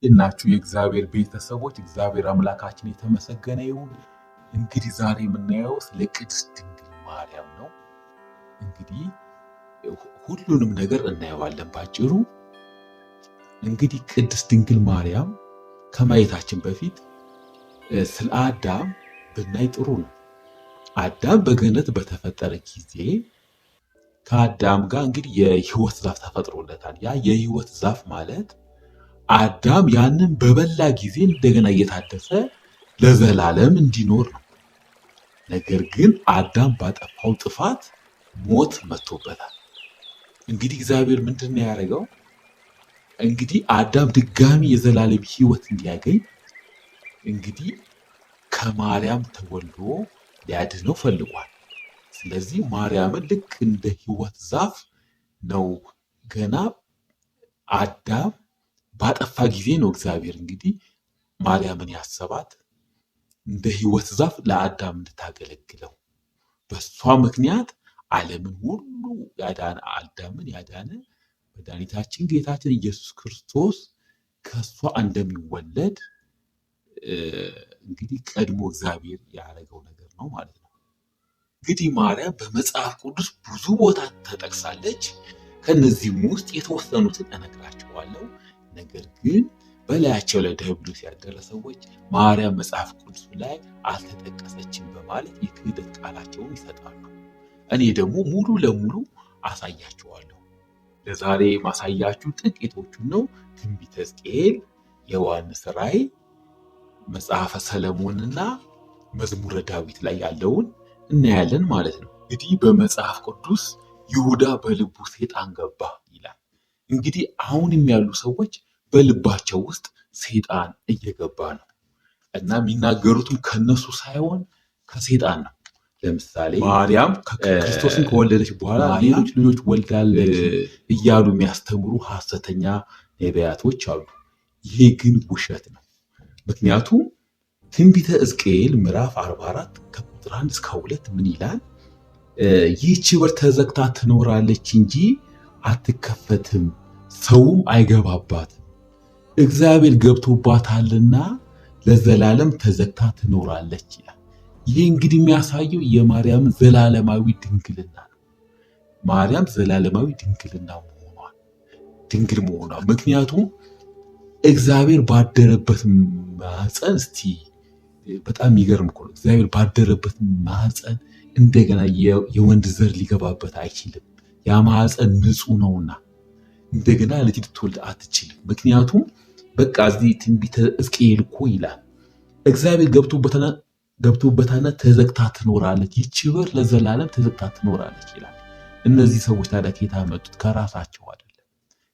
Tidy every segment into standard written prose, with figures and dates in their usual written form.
እናችሁ የእግዚአብሔር ቤተሰቦች እግዚአብሔር አምላካችን የተመሰገነ ይሁን። እንግዲህ ዛሬ የምናየው ስለ ቅድስት ድንግል ማርያም ነው። እንግዲህ ሁሉንም ነገር እናየዋለን ባጭሩ። እንግዲህ ቅድስት ድንግል ማርያም ከማየታችን በፊት ስለ አዳም ብናይ ጥሩ ነው። አዳም በገነት በተፈጠረ ጊዜ ከአዳም ጋር እንግዲህ የሕይወት ዛፍ ተፈጥሮለታል። ያ የሕይወት ዛፍ ማለት አዳም ያንን በበላ ጊዜ እንደገና እየታደሰ ለዘላለም እንዲኖር ነው። ነገር ግን አዳም ባጠፋው ጥፋት ሞት መጥቶበታል። እንግዲህ እግዚአብሔር ምንድን ነው ያደረገው? እንግዲህ አዳም ድጋሚ የዘላለም ሕይወት እንዲያገኝ እንግዲህ ከማርያም ተወልዶ ሊያድነው ፈልጓል። ስለዚህ ማርያምን ልክ እንደ ሕይወት ዛፍ ነው ገና አዳም ባጠፋ ጊዜ ነው እግዚአብሔር እንግዲህ ማርያምን ያሰባት እንደ ሕይወት ዛፍ ለአዳም እንድታገለግለው። በሷ ምክንያት ዓለምን ሁሉ ያዳነ አዳምን ያዳነ መድኃኒታችን ጌታችን ኢየሱስ ክርስቶስ ከሷ እንደሚወለድ እንግዲህ ቀድሞ እግዚአብሔር ያደረገው ነገር ነው ማለት ነው። እንግዲህ ማርያም በመጽሐፍ ቅዱስ ብዙ ቦታ ተጠቅሳለች። ከነዚህም ውስጥ የተወሰኑትን እነግራቸዋለሁ። ነገር ግን በላያቸው ላይ ዲያብሎስ ያደረ ሰዎች ማርያም መጽሐፍ ቅዱስ ላይ አልተጠቀሰችም በማለት የክህደት ቃላቸውን ይሰጣሉ። እኔ ደግሞ ሙሉ ለሙሉ አሳያቸዋለሁ። ለዛሬ ማሳያችሁ ጥቂቶቹን ነው። ትንቢተ ሕዝቅኤል፣ የዮሐንስ ራእይ፣ መጽሐፈ ሰለሞንና መዝሙረ ዳዊት ላይ ያለውን እናያለን ማለት ነው። እንግዲህ በመጽሐፍ ቅዱስ ይሁዳ በልቡ ሰይጣን ገባ ይላል። እንግዲህ አሁንም ያሉ ሰዎች በልባቸው ውስጥ ሰይጣን እየገባ ነው እና የሚናገሩትም ከነሱ ሳይሆን ከሰይጣን ነው። ለምሳሌ ማርያም ክርስቶስን ከወለደች በኋላ ሌሎች ልጆች ወልዳለች እያሉ የሚያስተምሩ ሐሰተኛ ነቢያቶች አሉ። ይሄ ግን ውሸት ነው። ምክንያቱም ትንቢተ ሕዝቅኤል ምዕራፍ 44 ከቁጥር 1 እስከ 2 ምን ይላል? ይህች በር ተዘግታ ትኖራለች እንጂ አትከፈትም፣ ሰውም አይገባባትም፣ እግዚአብሔር ገብቶባታልና ለዘላለም ተዘግታ ትኖራለች ይላል። ይህ እንግዲህ የሚያሳየው የማርያም ዘላለማዊ ድንግልና ነው። ማርያም ዘላለማዊ ድንግልና ድንግል መሆኗ ምክንያቱም እግዚአብሔር ባደረበት ማህፀን እስቲ በጣም የሚገርም እኮ ነው። እግዚአብሔር ባደረበት ማህፀን እንደገና የወንድ ዘር ሊገባበት አይችልም። ያ ማህፀን ንጹህ ነውና እንደገና ልጅ ልትወልድ አትችልም። ምክንያቱም በቃ እዚህ ትንቢተ ሕዝቅኤል እኮ ይላል እግዚአብሔር ገብቶበታና ተዘግታ ትኖራለች፣ ይህች በር ለዘላለም ተዘግታ ትኖራለች ይላል። እነዚህ ሰዎች ታዲያ ከየት መጡት? ከራሳቸው አይደለም፣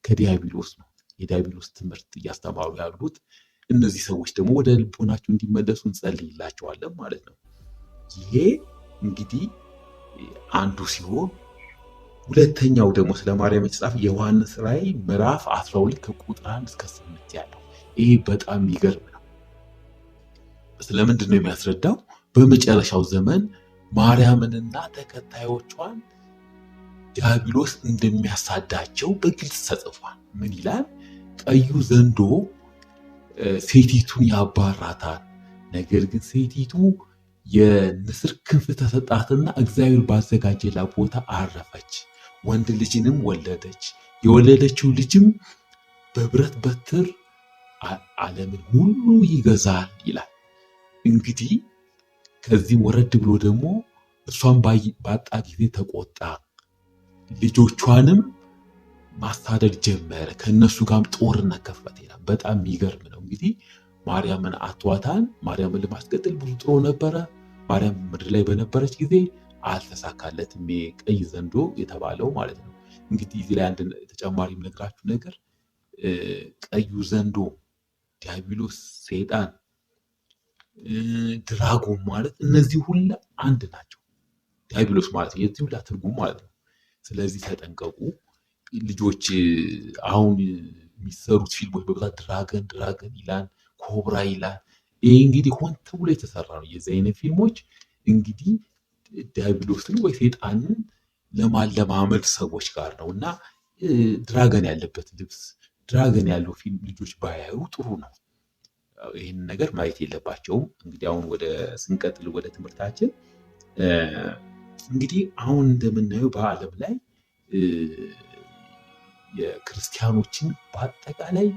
ከዲያብሎስ ነው። የዲያብሎስ ትምህርት እያስተማሩ ያሉት እነዚህ ሰዎች ደግሞ ወደ ልቦናቸው እንዲመለሱ እንጸልይላቸዋለን ማለት ነው። ይሄ እንግዲህ አንዱ ሲሆን፣ ሁለተኛው ደግሞ ስለ ማርያም የተጻፈ የዮሐንስ ራእይ ምዕራፍ 12 ከቁጥር 1 እስከ 8 ያለው ይሄ በጣም ይገርም ነው። ስለምንድን ነው የሚያስረዳው? በመጨረሻው ዘመን ማርያምንና ተከታዮቿን ዲያብሎስ እንደሚያሳዳቸው በግልጽ ተጽፏል። ምን ይላል? ቀዩ ዘንዶ ሴቲቱን ያባራታል፣ ነገር ግን ሴቲቱ የንስር ክንፍ ተሰጣትና እግዚአብሔር ባዘጋጀላት ቦታ አረፈች፣ ወንድ ልጅንም ወለደች፣ የወለደችው ልጅም በብረት በትር ዓለምን ሁሉ ይገዛል ይላል። እንግዲህ ከዚህም ወረድ ብሎ ደግሞ እሷን ባጣ ጊዜ ተቆጣ፣ ልጆቿንም ማሳደድ ጀመረ፣ ከእነሱ ጋርም ጦርነት ከፈተ ይላል። በጣም የሚገርም ነው። እንግዲህ ማርያምን አጥቷታል። ማርያምን ለማስቀጠል ብዙ ጥሮ ነበረ። ማርያም ምድር ላይ በነበረች ጊዜ አልተሳካለትም። ቀይ ዘንዶ የተባለው ማለት ነው። እንግዲህ እዚህ ላይ አንድ ተጨማሪ የምነግራችሁ ነገር ቀዩ ዘንዶ፣ ዲያብሎስ፣ ሰይጣን፣ ድራጎን ማለት እነዚህ ሁላ አንድ ናቸው። ዲያብሎስ ማለት የዚህ ሁላ ትርጉም ማለት ነው። ስለዚህ ተጠንቀቁ ልጆች። አሁን የሚሰሩት ፊልሞች በብዛት ድራገን ይላል፣ ኮብራ ይላል። ይሄ እንግዲህ ሆን ተብሎ የተሰራ ነው። የዚህ አይነት ፊልሞች እንግዲህ ዲያብሎስን ወይ ሰይጣንን ለማለማመድ ሰዎች ጋር ነው እና ድራገን ያለበት ልብስ፣ ድራገን ያለው ፊልም ልጆች ባያዩ ጥሩ ነው። ይህን ነገር ማየት የለባቸውም። እንግዲህ አሁን ወደ ስንቀጥል ወደ ትምህርታችን እንግዲህ አሁን እንደምናየው በዓለም ላይ የክርስቲያኖችን በአጠቃላይ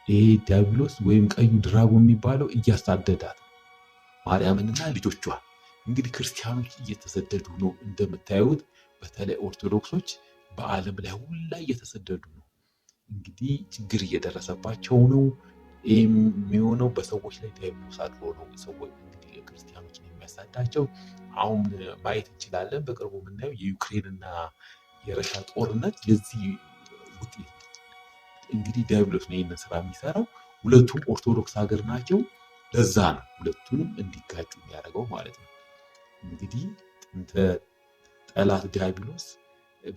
ይሄ ዲያብሎስ ወይም ቀዩ ድራጎን የሚባለው እያሳደዳት ማርያምንና ልጆቿ። እንግዲህ ክርስቲያኖች እየተሰደዱ ነው እንደምታዩት፣ በተለይ ኦርቶዶክሶች በዓለም ላይ ሁላ እየተሰደዱ ነው። እንግዲህ ችግር እየደረሰባቸው ነው። ይህም የሚሆነው በሰዎች ላይ ዲያብሎስ አድሮ ነው። ሰዎች እንግዲህ ክርስቲያኖችን የሚያሳዳቸው አሁን ማየት እንችላለን። በቅርቡ የምናየው የዩክሬንና የረሽያ ጦርነት የዚህ ውጤት እንግዲህ ዲያብሎስ ነው ይህንን ስራ የሚሰራው። ሁለቱም ኦርቶዶክስ ሀገር ናቸው። ለዛ ነው ሁለቱንም እንዲጋጩ የሚያደርገው ማለት ነው። እንግዲህ ጥንተ ጠላት ዲያብሎስ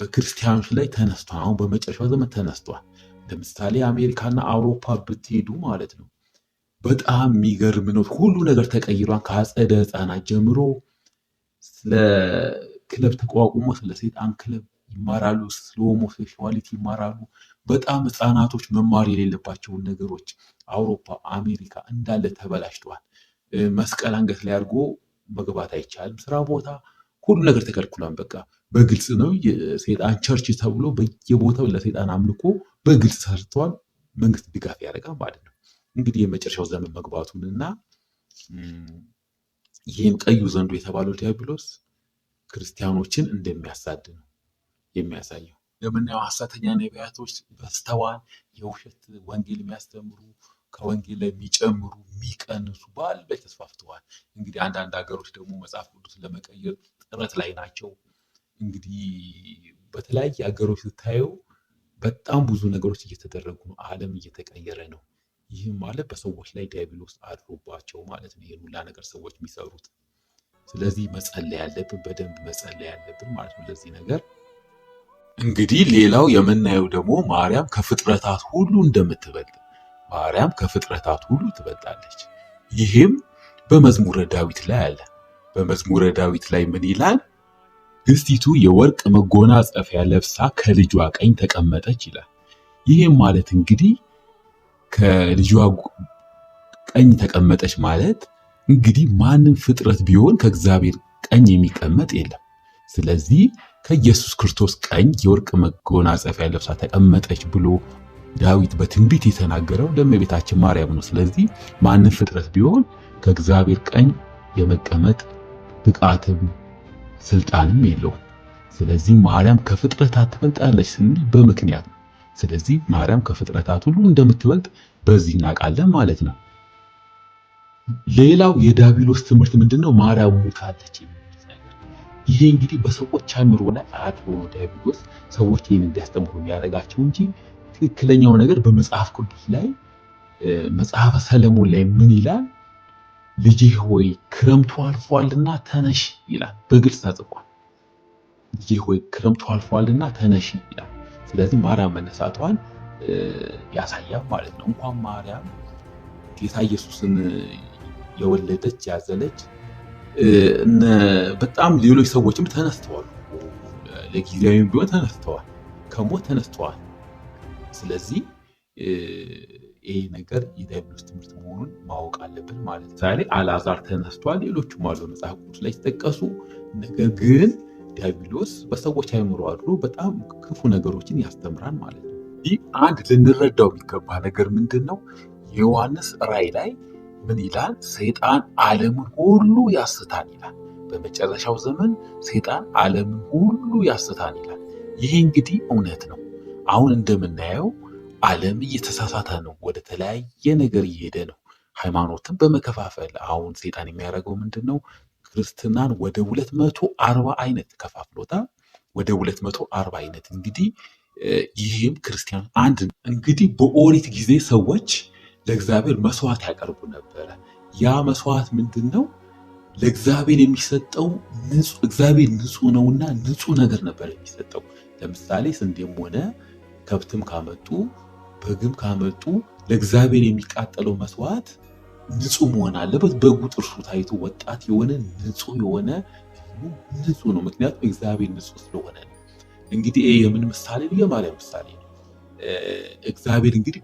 በክርስቲያኖች ላይ ተነስቷል። አሁን በመጨረሻው ዘመን ተነስቷል። ለምሳሌ አሜሪካና አውሮፓ ብትሄዱ ማለት ነው በጣም የሚገርም ነው። ሁሉ ነገር ተቀይሯል። ከአጸደ ህፃናት ጀምሮ ስለ ክለብ ተቋቁሞ ስለ ሰይጣን ክለብ ይማራሉ፣ ስለ ሆሞሴክሹዋሊቲ ይማራሉ። በጣም ህፃናቶች መማር የሌለባቸውን ነገሮች አውሮፓ፣ አሜሪካ እንዳለ ተበላሽተዋል። መስቀል አንገት ላይ አድርጎ መግባት አይቻልም። ስራ ቦታ ሁሉ ነገር ተከልክሏል። በቃ በግልጽ ነው። የሰይጣን ቸርች ተብሎ በየቦታው ለሰይጣን አምልኮ በግልጽ ሰርተዋል። መንግስት ድጋፍ ያደርጋል ማለት ነው። እንግዲህ የመጨረሻው ዘመን መግባቱንና ይህም ቀዩ ዘንዶ የተባለው ዲያብሎስ ክርስቲያኖችን እንደሚያሳድ ነው የሚያሳየው። የምናየው ሐሰተኛ ነቢያቶች በስተዋል፣ የውሸት ወንጌል የሚያስተምሩ ከወንጌል ላይ የሚጨምሩ የሚቀንሱ በዓለም ላይ ተስፋፍተዋል። እንግዲህ አንዳንድ ሀገሮች ደግሞ መጽሐፍ ቅዱስ ለመቀየር ጥረት ላይ ናቸው። እንግዲህ በተለያየ ሀገሮች ስታየው በጣም ብዙ ነገሮች እየተደረጉ ነው። ዓለም እየተቀየረ ነው። ይህም ማለት በሰዎች ላይ ዲያብሎስ አድሮባቸው ማለት ነው። ይህን ሁላ ነገር ሰዎች የሚሰሩት። ስለዚህ መጸለይ ያለብን፣ በደንብ መጸለይ ያለብን ማለት ነው ለዚህ ነገር። እንግዲህ ሌላው የምናየው ደግሞ ማርያም ከፍጥረታት ሁሉ እንደምትበልጥ፣ ማርያም ከፍጥረታት ሁሉ ትበልጣለች። ይህም በመዝሙረ ዳዊት ላይ አለ። በመዝሙረ ዳዊት ላይ ምን ይላል? ንግሥቲቱ የወርቅ መጎናጸፊያ ለብሳ ከልጇ ቀኝ ተቀመጠች ይላል። ይህም ማለት እንግዲህ ከልጇ ቀኝ ተቀመጠች ማለት እንግዲህ ማንም ፍጥረት ቢሆን ከእግዚአብሔር ቀኝ የሚቀመጥ የለም። ስለዚህ ከኢየሱስ ክርስቶስ ቀኝ የወርቅ መጎናጸፊያ ለብሳ ተቀመጠች ብሎ ዳዊት በትንቢት የተናገረው ለእመቤታችን ማርያም ነው። ስለዚህ ማንም ፍጥረት ቢሆን ከእግዚአብሔር ቀኝ የመቀመጥ ብቃትም ስልጣንም የለውም። ስለዚህ ማርያም ከፍጥረታት ትበልጣለች ስንል በምክንያት ነው። ስለዚህ ማርያም ከፍጥረታት ሁሉ እንደምትበልጥ በዚህ እናውቃለን ማለት ነው። ሌላው የዲያብሎስ ትምህርት ምንድነው? ማርያም ሞታለች የሚል ነገር። ይሄ እንግዲህ በሰዎች አእምሮ ላይ አድሮ ዲያብሎስ ሰዎች ይህን እንዲያስተምሩ የሚያደርጋቸው እንጂ ትክክለኛው ነገር በመጽሐፍ ቅዱስ ላይ መጽሐፈ ሰለሞን ላይ ምን ይላል? ልጄ ሆይ ክረምቱ አልፏልና ተነሽ ይላል። በግልጽ ተጽፏል። ልጄ ሆይ ክረምቱ አልፏልና ተነሽ ይላል። ስለዚህ ማርያም መነሳቷን ያሳያል ማለት ነው። እንኳን ማርያም ጌታ ኢየሱስን የወለደች ያዘለች በጣም ሌሎች ሰዎችም ተነስተዋል። ለጊዜያዊም ቢሆን ተነስተዋል፣ ከሞት ተነስተዋል። ስለዚህ ይህ ነገር የዲያብሎስ ትምህርት መሆኑን ማወቅ አለብን ማለት ነው። ምሳሌ አልዓዛር ተነስቷል፣ ሌሎችም አሉ መጽሐፍ ቅዱስ ላይ ሲጠቀሱ። ነገር ግን ዲያብሎስ በሰዎች አእምሮ አድሮ በጣም ክፉ ነገሮችን ያስተምራል ማለት ነው። ይህ አንድ ልንረዳው የሚገባ ነገር ምንድን ነው? የዮሐንስ ራእይ ላይ ምን ይላል? ሰይጣን ዓለምን ሁሉ ያስታል ይላል። በመጨረሻው ዘመን ሰይጣን ዓለምን ሁሉ ያስታል ይላል። ይሄ እንግዲህ እውነት ነው። አሁን እንደምናየው ዓለም እየተሳሳተ ነው፣ ወደ ተለያየ ነገር እየሄደ ነው። ሃይማኖትን በመከፋፈል አሁን ሰይጣን የሚያደርገው ምንድን ነው? ክርስትናን ወደ 240 አይነት ከፋፍሎታል። ወደ 240 አይነት እንግዲህ ይህም ክርስቲያን አንድ እንግዲህ በኦሪት ጊዜ ሰዎች ለእግዚአብሔር መስዋዕት ያቀርቡ ነበረ። ያ መስዋዕት ምንድን ነው? ለእግዚአብሔር የሚሰጠው እግዚአብሔር ንጹህ ነውና ንጹህ ነገር ነበር የሚሰጠው። ለምሳሌ ስንዴም ሆነ ከብትም ካመጡ በግም ካመጡ ለእግዚአብሔር የሚቃጠለው መስዋዕት ንጹህ መሆን አለበት። በጉ ጥርሱ ታይቶ ወጣት የሆነ ንጹህ የሆነ ንጹህ ነው። ምክንያቱም እግዚአብሔር ንጹህ ስለሆነ ነው። እንግዲህ ይሄ የምን ምሳሌ ነው? የማርያም ምሳሌ ነው። እግዚአብሔር እንግዲህ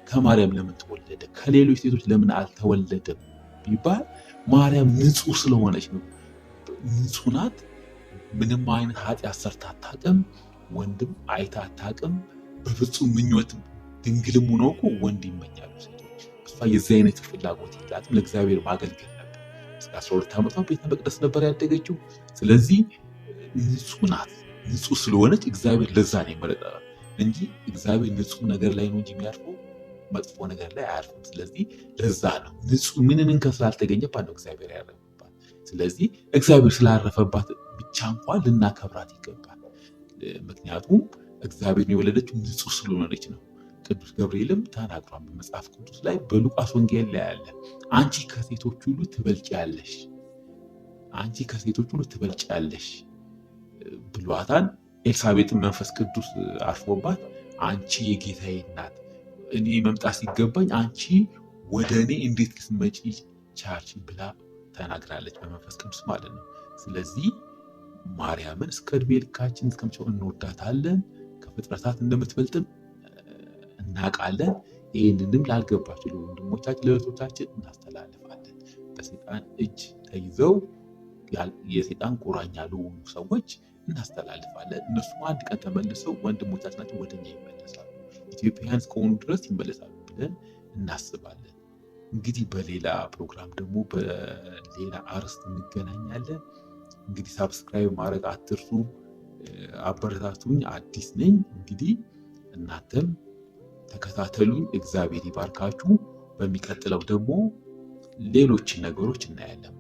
ከማርያም ለምን ተወለደ ከሌሎች ሴቶች ለምን አልተወለደም ቢባል ማርያም ንጹሕ ስለሆነች ነው። ንጹሕ ናት። ምንም አይነት ኃጢአት ሰርታ አታውቅም። ወንድም አይታ አታውቅም። በፍጹም ምኞትም ድንግልም ሆነው እኮ ወንድ ይመኛሉ ሴቶች። እሷ የዚህ አይነት ፍላጎት የላትም። ለእግዚአብሔር ማገልገል ነበር። እስከ 12 ዓመቷ ቤተ መቅደስ ነበር ያደገችው። ስለዚህ ንጹሕ ናት። ንጹሕ ስለሆነች እግዚአብሔር ለዛ ነው የመረጣት እንጂ እግዚአብሔር ንጹሕ ነገር ላይ ነው እንጂ የሚያርፈው መጥፎ ነገር ላይ አያርፍም። ስለዚህ ለዛ ነው ንጹሕ ምንም እንከን ስላልተገኘባት ነው እግዚአብሔር ያረፈባት። ስለዚህ እግዚአብሔር ስላረፈባት ብቻ እንኳን ልናከብራት ይገባል። ምክንያቱም እግዚአብሔር የወለደችው ንጹሕ ስለሆነች ነው። ቅዱስ ገብርኤልም ተናግሯል በመጽሐፍ ቅዱስ ላይ በሉቃስ ወንጌል ላይ ያለ አንቺ ከሴቶች ሁሉ ትበልጫለሽ፣ አንቺ ከሴቶች ሁሉ ትበልጫለሽ ብሏታል። ኤልሳቤጥን መንፈስ ቅዱስ አርፎባት አንቺ የጌታዬ እናት እኔ መምጣት ሲገባኝ አንቺ ወደ እኔ እንዴት ልትመጪ ቻልሽ ብላ ተናግራለች በመንፈስ ቅዱስ ማለት ነው። ስለዚህ ማርያምን እስከ ዕድሜ ልካችን እስከመቼው እንወዳታለን። ከፍጥረታት እንደምትበልጥም እናውቃለን። ይህንንም ላልገባቸው ለወንድሞቻችን ለእህቶቻችን እናስተላልፋለን። በሰይጣን እጅ ተይዘው የሰይጣን ቁራኛ ለሆኑ ሰዎች እናስተላልፋለን። እነሱም አንድ ቀን ተመልሰው ወንድሞቻችን ወደኛ ይመለሳሉ፣ ኢትዮጵያውያን እስከሆኑ ድረስ ይመለሳሉ ብለን እናስባለን። እንግዲህ በሌላ ፕሮግራም ደግሞ በሌላ አርዕስት እንገናኛለን። እንግዲህ ሳብስክራይብ ማድረግ አትርሱ። አበረታቱኝ። አዲስ ነኝ። እንግዲህ እናንተም ተከታተሉኝ። እግዚአብሔር ይባርካችሁ። በሚቀጥለው ደግሞ ሌሎችን ነገሮች እናያለን።